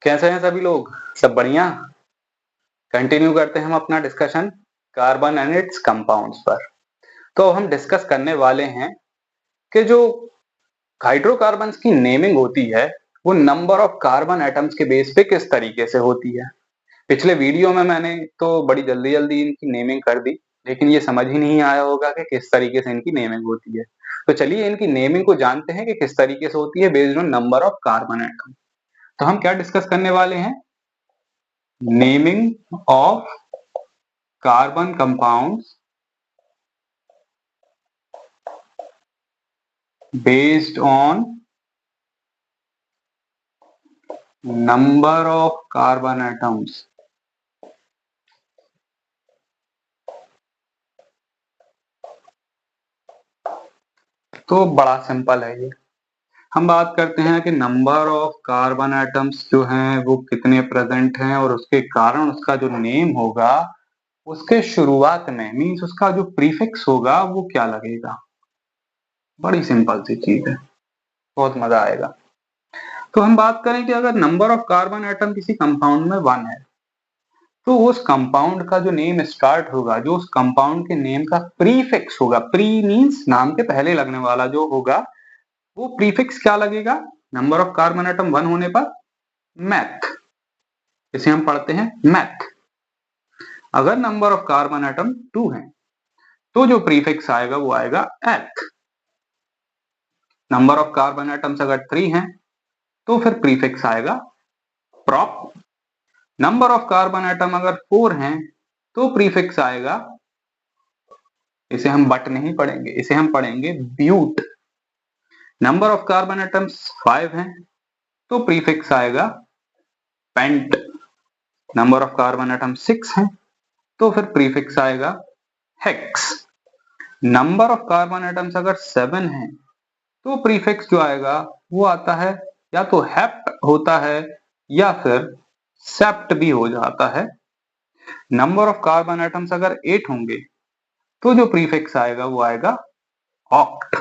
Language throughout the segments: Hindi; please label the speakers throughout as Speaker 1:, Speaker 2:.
Speaker 1: कैसे हैं सभी लोग? सब बढ़िया? कंटिन्यू करते हैं हम अपना discussion carbon and it's compounds पर। तो हम डिस्कस करने वाले हैं कि जो हाइड्रोकार्बन्स की नेमिंग होती है वो नंबर ऑफ कार्बन एटम्स के बेस पे किस तरीके से होती है। पिछले वीडियो में मैंने तो बड़ी जल्दी जल्दी इनकी नेमिंग कर दी, लेकिन ये समझ ही नहीं आया होगा कि किस तरीके से इनकी नेमिंग होती है। तो चलिए इनकी नेमिंग को जानते हैं कि किस तरीके से होती है based on number of carbon atom. तो हम क्या डिस्कस करने वाले हैं? Naming of carbon compounds based on number of carbon atoms। तो बड़ा सिंपल है ये। हम बात करते हैं कि नंबर ऑफ कार्बन एटम्स जो हैं वो कितने प्रेजेंट हैं और उसके कारण उसका जो नेम होगा उसके शुरुआत में मीन्स उसका जो प्रीफिक्स होगा वो क्या लगेगा। बड़ी सिंपल सी चीज है, बहुत मजा आएगा। तो हम बात करें कि अगर नंबर ऑफ कार्बन एटम किसी कंपाउंड में 1 है तो उस कंपाउंड का जो नेम स्टार्ट होगा, जो उस कंपाउंड के नेम का प्रीफिक्स होगा, प्री मींस नाम के पहले लगने वाला जो होगा वो प्रीफिक्स क्या लगेगा नंबर ऑफ कार्बन एटम 1 होने पर? मैथ। इसे हम पढ़ते हैं मैथ। अगर नंबर ऑफ कार्बन एटम 2 है तो जो प्रीफिक्स आएगा वो आएगा एथ। नंबर ऑफ कार्बन एटम्स अगर 3 है तो फिर प्रीफिक्स आएगा prop. Number of carbon atom अगर 4 हैं तो प्रीफिक्स आएगा, इसे हम बट नहीं पढ़ेंगे, इसे हम पढ़ेंगे but. Number of carbon atoms 5 हैं तो प्रीफिक्स आएगा pent. Number of carbon atom 6 हैं तो फिर प्रीफिक्स आएगा hex. Number of carbon atoms अगर 7 हैं तो प्रीफिक्स जो आएगा वो आता है या तो हेप्ट होता है या फिर सेप्ट भी हो जाता है। नंबर ऑफ कार्बन एटम्स अगर 8 होंगे तो जो प्रीफिक्स आएगा वो आएगा oct.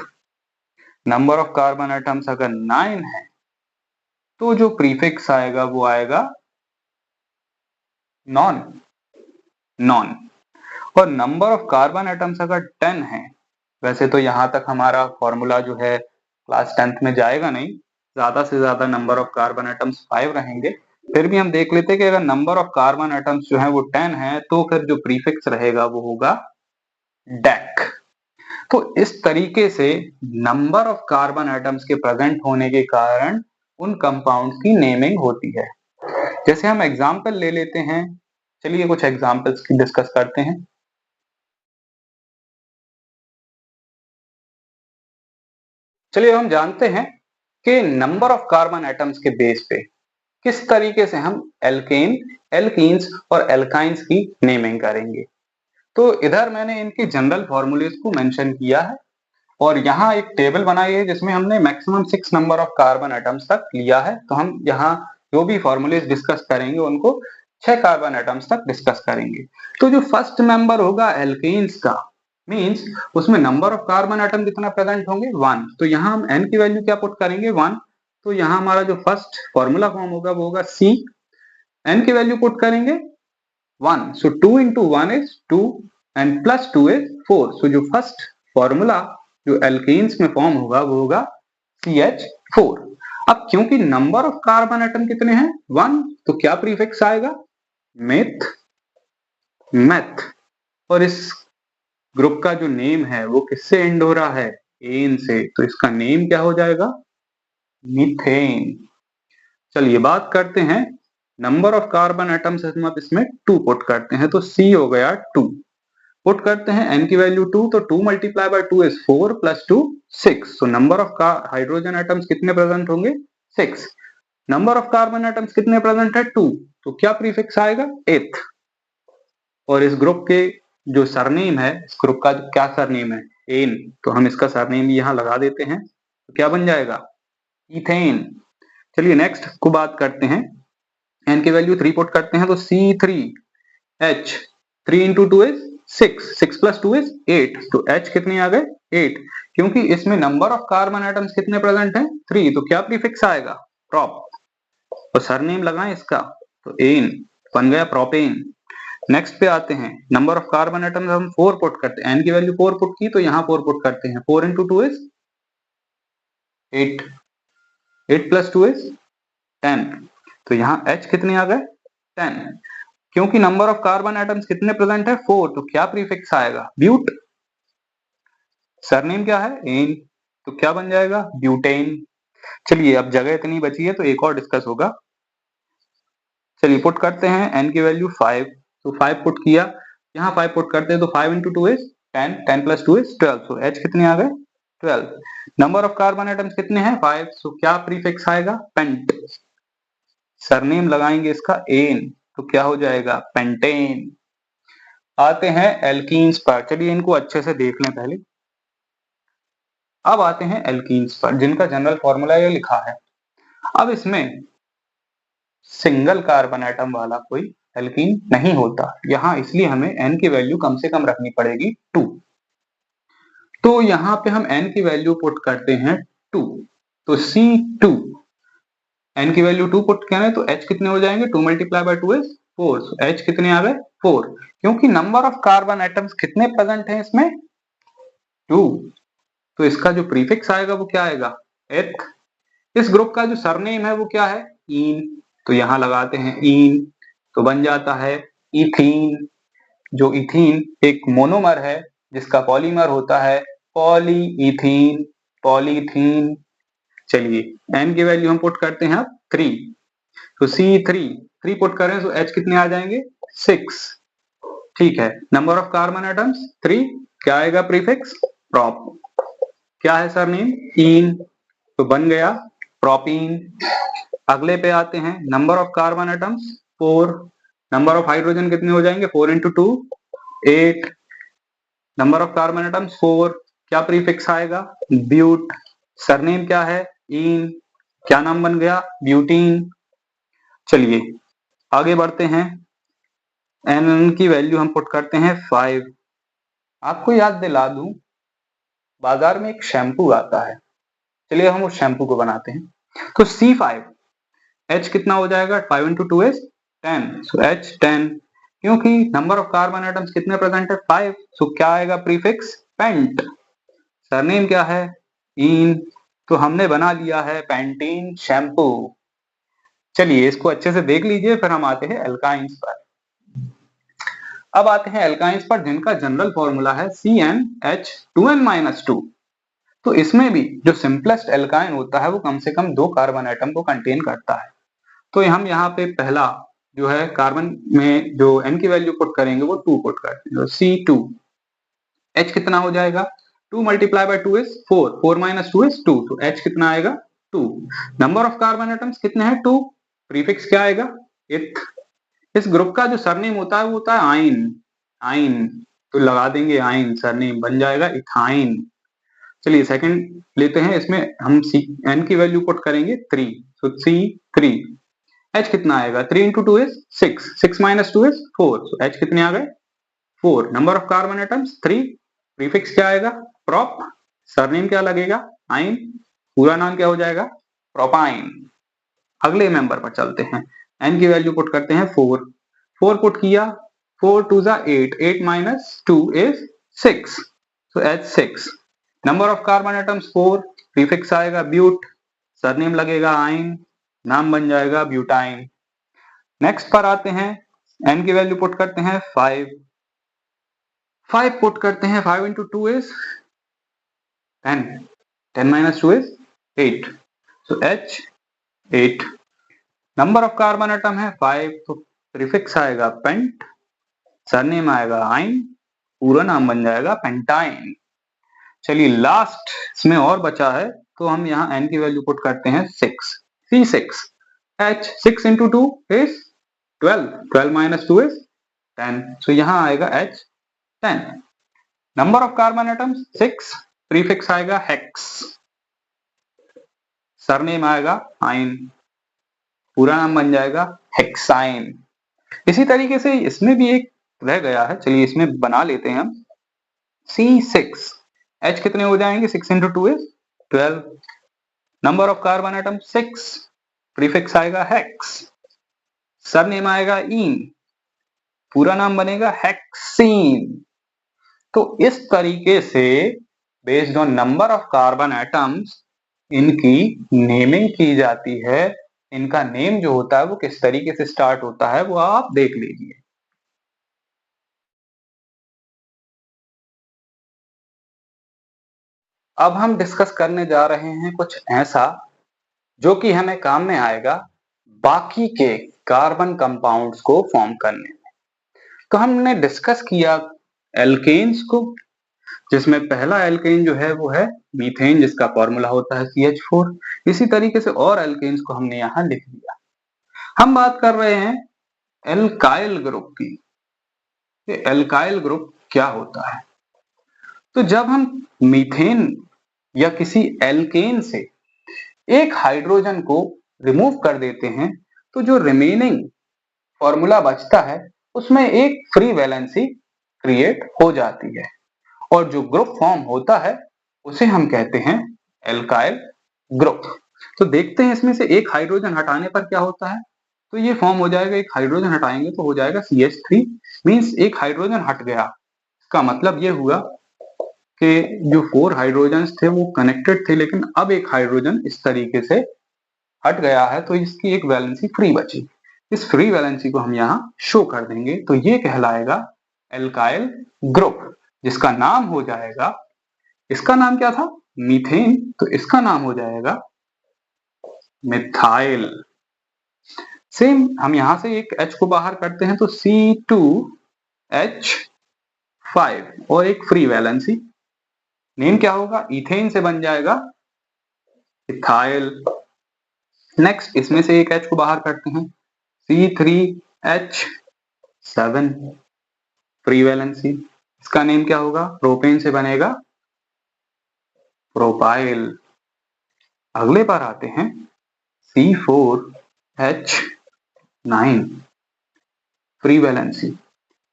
Speaker 1: Number of carbon atoms अगर 9 है तो जो प्रीफिक्स आएगा वो आएगा नॉन। नॉन। और नंबर ऑफ कार्बन एटम्स अगर 10 है, वैसे तो यहां तक हमारा फॉर्मूला जो है क्लास 10th में जाएगा नहीं, ज्यादा से ज्यादा नंबर ऑफ कार्बन एटम्स 5 रहेंगे। फिर भी हम देख लेते हैं कि अगर नंबर ऑफ कार्बन एटम्स जो है वो 10 है तो फिर जो प्रीफिक्स रहेगा वो होगा डेक। तो इस तरीके से नंबर ऑफ कार्बन एटम्स के प्रेजेंट होने के कारण उन कंपाउंड्स की नेमिंग होती है। जैसे हम एग्जांपल ले लेते हैं, चलिए कुछ एग्जांपल्स की डिस्कस करते हैं। चलिए हम जानते हैं कि नंबर ऑफ कार्बन एटम्स के बेस पे किस तरीके से हम एल्केन, एल्कीन्स और एल्काइंस की नेमिंग करेंगे। तो इधर मैंने इनके जनरल फॉर्मूलेज को मेंशन किया है और यहाँ एक टेबल बनाई है जिसमें हमने maximum 6 number of carbon atoms तक लिया है। तो हम यहाँ जो भी फॉर्मूलेज डिस्कस करेंगे उनको 6 कार्बन एटम्स तक डिस्कस करेंगे। तो जो फर्स्ट मेंबर होगा एल्केन्स का, मींस उसमें नंबर ऑफ कार्बन एटम कितना प्रेजेंट होंगे 1। तो यहाँ हम n की वैल्यू क्या पुट करेंगे 1। तो यहाँ हमारा जो फर्स्ट फॉर्मूला फॉर्म होगा वो होगा C। n की वैल्यू पुट करेंगे 1, सो 2 into 1 is 2 and plus 2 is 4। सो जो फर्स्ट फॉर्मूला जो एल्केन्स में फॉर्म होगा वो होगा CH4। अब क्योंकि नंबर ऑफ कार्बन एटम कितने हैं 1, तो क्या प्रीफिक्स आएगा मेथ। मेथ। और इस ग्रुप का जो नेम है वो किससे एंड हो रहा है? एन से, तो इसका नेम क्या हो जाएगा? मीथेन। चलिए बात करते हैं नंबर ऑफ कार्बन एटम्स, हम अब इसमें 2 पुट करते हैं तो C हो गया 2। पुट करते हैं n की वैल्यू 2, तो 2 multiply by 2 is 4 plus 2 6। So number of hydrogen atoms कितने प्रेजेंट होंगे 6। नंबर ऑफ कार्बन एटम्स कितने प्रेजेंट है 2, तो क्या प्रीफिक्स आएगा 8। और इस ग्रुप के जो सरनेम है, इस ग्रुप का क्या सरनेम है एन, तो हम इसका सरनेम यहाँ लगा देते हैं तो क्या बन जाएगा इथेन। चलिए नेक्स्ट को बात करते हैं, n की वैल्यू 3 पुट करते हैं तो C3H, 3 into 2 is 6, 6 plus 2 is 8। तो H कितने आ गए 8, क्योंकि इसमें नंबर ऑफ कार्बन एटम्स कितने प्रेजेंट हैं 3। तो क्या प्रीफिक्स आएगा प्रॉप। और सरनेम लगाएं इसका तो एन बन गया प्रोपेन। नेक्स्ट पे आते हैं, नंबर ऑफ कार्बन एटम्स हम 4 पुट करते हैं, एन की वैल्यू 4 पुट की तो यहाँ 4 पुट करते हैं, 4 into 2 इज 8, 8 plus 2 इज 10, तो यहाँ H कितने आ गए 10। क्योंकि नंबर ऑफ कार्बन एटम्स कितने प्रेजेंट है 4, तो क्या प्रीफिक्स आएगा ब्यूट। सरनेम क्या है एन, तो क्या बन जाएगा ब्यूटेन। चलिए अब जगह इतनी बची है तो एक और डिस्कस होगा। चलिए पुट करते हैं एन की वैल्यू 5, तो 5 पुट किया, यहाँ 5 पुट करते हैं तो 5 into 2 is 10, 10 plus 2 is 12, so H कितने आ गए 12। नंबर ऑफ कार्बन एटम्स कितने हैं 5, सो क्या प्रीफिक्स आएगा पेंट। सरनेम लगाएंगे इसका एन, तो क्या हो जाएगा पेंटेन। आते हैं एल्कीन्स पर, चलिए इनको अच्छे से देख लें पहले। अब आते हैं एल्कीन्स पर जिनका जनरल फॉर्मूला ये लिखा है। अब इसमें सिंगल कार्बन एटम वाला कोई एल्कीन नहीं होता यहाँ, इसलिए हमें n की वैल्यू कम से कम रखनी पड़ेगी 2। तो यहाँ पे हम n की वैल्यू पुट करते हैं 2, तो C2, n की वैल्यू 2 पुट करें तो h कितने हो जाएंगे 2 multiply by 2 is 4, so h कितने आ गए 4। क्योंकि नंबर ऑफ कार्बन एटम्स कितने प्रेजेंट हैं इसमें 2, तो इसका जो प्रीफिक्स आएगा वो क्या आएगा एथ। इस ग्रुप का जो सरनेम है वो क्या है इन, तो यहां लगाते हैं इन, तो बन जाता है इथीन। जो इथीन एक मोनोमर है जिसका पॉलीमर होता है पॉलीइथीन, पॉलीथीन। चलिए n की वैल्यू हम पुट करते हैं अब 3, तो C3 पुट करें तो H कितने आ जाएंगे 6। ठीक है, नंबर ऑफ कार्बन एटम्स 3, क्या आएगा प्रीफिक्स प्रोप। क्या है सरनेम इन, तो बन गया प्रोपीन। अगले पे आते हैं, number of carbon atoms 4, number of hydrogen कितने हो जाएंगे 4 into 2 8, number of carbon atoms 4, क्या प्रीफिक्स आएगा ब्यूट। सरनेम क्या है इन, क्या नाम बन गया ब्यूटीन। चलिए आगे बढ़ते हैं, एन की वैल्यू हम पुट करते हैं 5। आपको याद दिला दूं बाजार में एक शैम्पू आता है, चलिए हम उस शैम्पू को बनाते हैं। तो C5, H कितना हो जाएगा 5 into 2 is 10, so H 10। क्योंकि नंबर ऑफ कार्बन एटम्स कितने प्रेजेंट है 5, सो क्या आएगा प्रीफिक्स पेंट। सरनेम क्या है इन, तो हमने बना लिया है पेंटीन शैम्पू। चलिए इसको अच्छे से देख लीजिए, फिर हम आते हैं एल्काइंस पर। अब आते हैं एल्काइंस पर जिनका जनरल फॉर्मूला है CnH2n-2। तो इसमें भी जो सिंपलेस्ट एल्काइन होता है वो कम से कम 2 कार्बन एटम को कंटेन करता है। तो हम यहाँ पे पहला जो है कार्बन में जो n की वैल्यू पुट करेंगे वो 2 पुट करते हैं, तो C2, H कितना हो जाएगा 2 multiply by 2 is 4, 4 minus 2 is 2, तो H कितना आएगा 2। नंबर ऑफ कार्बन एटम्स कितने हैं 2, प्रीफिक्स क्या आएगा इथ। इस ग्रुप का जो सरनेम होता है वो होता है आइन, आइन, तो लगा देंगे आइन, सरनेम बन जाएगा इथाइन। चलिए सेकंड लेते हैं, इसमें हम n की वैल्यू पुट करेंगे 3, so C3, H कितना आएगा 3 into 2 is 6, 6 minus 2 is 4, so H कितने आ गए 4। Number of carbon atoms 3, prefix क्या आएगा प्रोप, सरनेम क्या लगेगा आइन, पूरा नाम क्या हो जाएगा प्रोपाइन। अगले मेंबर पर चलते हैं, n की वैल्यू पुट करते हैं 4, 4 पुट किया, 4 2 जा 8, 8 minus 2 is 6, so H6। Number of carbon atoms 4, prefix आएगा ब्यूट, सरनेम लगेगा आइन, नाम बन जाएगा ब्यूटाइन। नेक्स्ट पर आते हैं, n की वैल्यू पुट करते हैं 5, 5 पुट करते हैं, 5 into 2 is 10, 10 minus 2 is 8, so H 8। Number of carbon atom है 5, तो प्रीफिक्स आएगा पेंट, सरनेम आएगा आइन, पूरा नाम बन जाएगा पेंटाइन। चलिए लास्ट इसमें और बचा है, तो हम यहाँ n की वैल्यू पुट करते हैं 6, C6, H 6 into 2 is 12, 12 minus 2 is 10, so यहाँ आएगा H 10। Number of carbon atoms 6, prefix आएगा हेक्स, सरनेम आएगा आइन, पूरा नाम बन जाएगा हेक्साइन। इसी तरीके से इसमें भी एक रह गया है, चलिए इसमें बना लेते हैं हम C6, H कितने हो जाएंगे 6 into 2 is 12, number of carbon atom 6, prefix आएगा हेक्स, सरनेम आएगा इन, पूरा नाम बनेगा हेक्सीन। तो इस तरीके से based on number of carbon atoms इनकी नेमिंग की जाती है। इनका नेम जो होता है वो किस तरीके से स्टार्ट होता है वो आप देख लीजिए। अब हम डिस्कस करने जा रहे हैं कुछ ऐसा जो कि हमें काम में आएगा बाकी के कार्बन कंपाउंड्स को फॉर्म करने में। तो हमने डिस्कस किया एल्केन्स को, जिसमें पहला एल्केन जो है वो है मीथेन, जिसका फॉर्मूला होता है CH4। इसी तरीके से और एल्केन्स को हमने यहाँ लिख दिया। हम बात कर रहे हैं एल्काइल ग्रुप की। एल्काइल ग्रुप क्या होता है? तो जब हम मीथेन या किसी एल्केन से एक हाइड्रोजन को रिमूव कर देते हैं तो जो रिमेनिंग फॉर्मूला बचता है उसमें एक फ्री वैलेंसी क्रिएट हो जाती है और जो ग्रुप फॉर्म होता है उसे हम कहते हैं एल्काइल ग्रुप। तो देखते हैं इसमें से एक हाइड्रोजन हटाने पर क्या होता है। तो ये फॉर्म हो जाएगा, एक हाइड्रोजन हटाएंगे तो हो जाएगा CH3, मींस एक हाइड्रोजन हट गया। इसका मतलब ये हुआ कि जो 4 हाइड्रोजन थे वो कनेक्टेड थे, लेकिन अब एक हाइड्रोजन इस तरीके से हट गया है तो इसकी एक वैलेंसी फ्री बची। इस फ्री वैलेंसी को हम यहाँ शो कर देंगे तो ये कहलाएगा एल्काइल ग्रुप, जिसका नाम हो जाएगा, इसका नाम क्या था? मीथेन, तो इसका नाम हो जाएगा मिथाइल। सेम हम यहां से एक H को बाहर करते हैं तो C2H5 और एक फ्री वैलेंसी, नेम क्या होगा? इथेन से बन जाएगा इथाइल। नेक्स्ट इसमें से एक H को बाहर करते हैं, C3H7 फ्री वैलेंसी, इसका नेम क्या होगा? प्रोपेन से बनेगा प्रोपाइल। अगले पर आते हैं C4H9 फ्री वैलेंसी,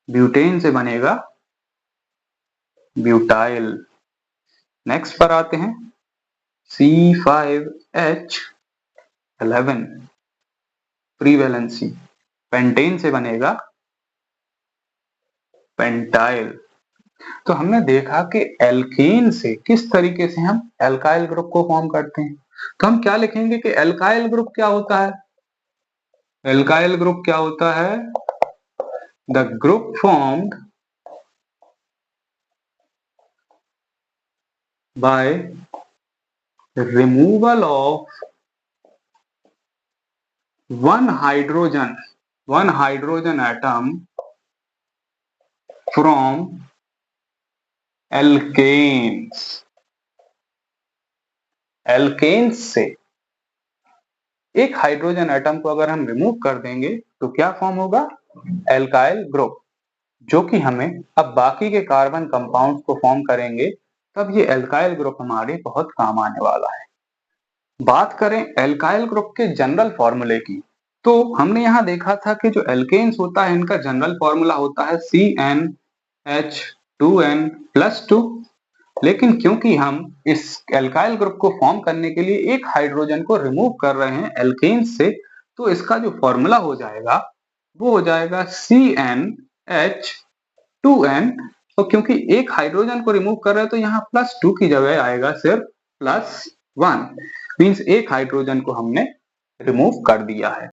Speaker 1: ब्यूटेन से बनेगा ब्यूटाइल। नेक्स्ट पर आते हैं C5H11 फ्री वैलेंसी, पेंटेन से बनेगा पेंटाइल। तो हमने देखा कि एल्केन से किस तरीके से हम एल्काइल ग्रुप को फॉर्म करते हैं। तो हम क्या लिखेंगे कि एल्काइल ग्रुप क्या होता है? एल्काइल ग्रुप क्या होता है? The group formed by removal of one hydrogen atom from alkanes। alkanes से एक हाइड्रोजन एटम को अगर हम रिमूव कर देंगे तो क्या फॉर्म होगा? एल्काइल ग्रुप, जो कि हमें अब बाकी के कार्बन कंपाउंड्स को फॉर्म करेंगे, तब ये एल्काइल ग्रुप हमारे बहुत काम आने वाला है। बात करें एल्काइल ग्रुप के जनरल फॉर्मूले की, तो हमने यहां देखा था कि जो एल्केन्स होता है इनका जनरल फॉर्मूला होता है CnH2n+2। लेकिन क्योंकि हम इस एल्काइल ग्रुप को फॉर्म करने के लिए एक हाइड्रोजन को रिमूव कर रहे हैं एल्केन्स से, तो इसका जो फॉर्मूला हो जाएगा वो हो जाएगा CnH2n। तो क्योंकि एक हाइड्रोजन को रिमूव कर रहे हैं तो यहाँ +2 की जगह आएगा सिर्फ +1, मीन्स एक हाइड्रोजन को हमने रिमूव कर दिया है।